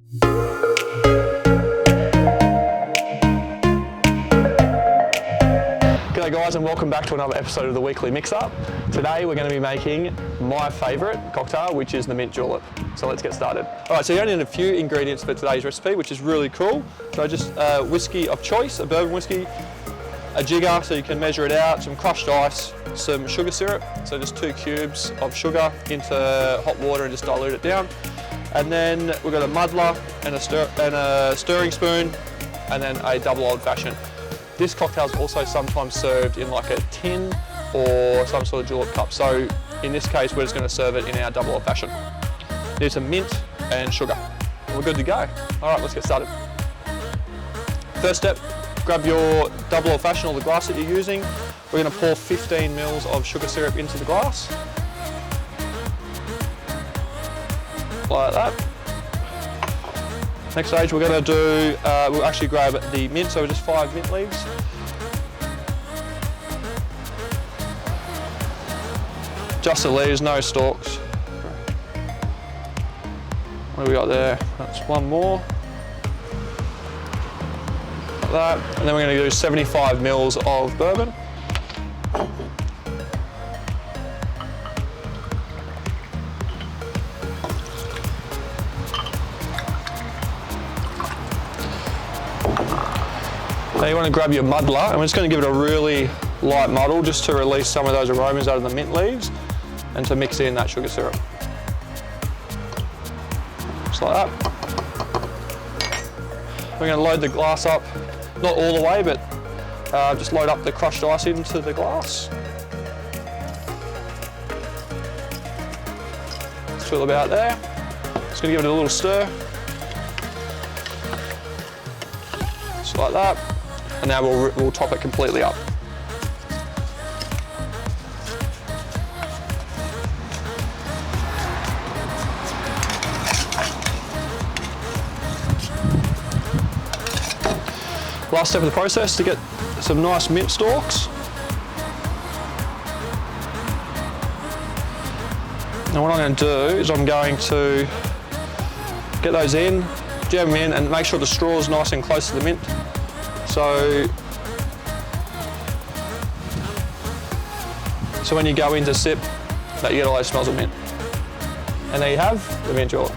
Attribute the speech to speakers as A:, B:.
A: G'day guys, and welcome back to another episode of the weekly Mix-Up. Today we're going to be making my favourite cocktail, which is the Mint Julep. So let's get started. Alright, so you only need a few ingredients for today's recipe, which is really cool. So just whiskey of choice, a bourbon whiskey, a jigger so you can measure it out, some crushed ice, some sugar syrup, so just 2 cubes of sugar into hot water and just dilute it down. And then we've got a muddler and a stirring spoon, and then a double old fashioned. This cocktail is also sometimes served in like a tin or some sort of julep cup. So in this case, we're just going to serve it in our double old fashioned. Need some mint and sugar. We're good to go. All right, let's get started. First step, grab your double old fashioned or the glass that you're using. We're going to pour 15 mils of sugar syrup into the glass. Like that. Next stage we're going to do, we'll actually grab the mint, so just 5 mint leaves. Just the leaves, no stalks. What do we got there? That's one more. Like that. And then we're going to do 75 mils of bourbon. Now you want to grab your muddler, and we're just going to give it a really light muddle just to release some of those aromas out of the mint leaves and to mix in that sugar syrup. Just like that. We're going to load the glass up, not all the way, but just load up the crushed ice into the glass. Just fill about there. Just going to give it a little stir. Just like that. And now we'll top it completely up. Last step of the process to get some nice mint stalks. Now what I'm going to do is I'm going to get those in, jam them in, and make sure the straw is nice and close to the mint. So when you go in to sip, that you get all those smells of mint. And there you have the Mint Julep.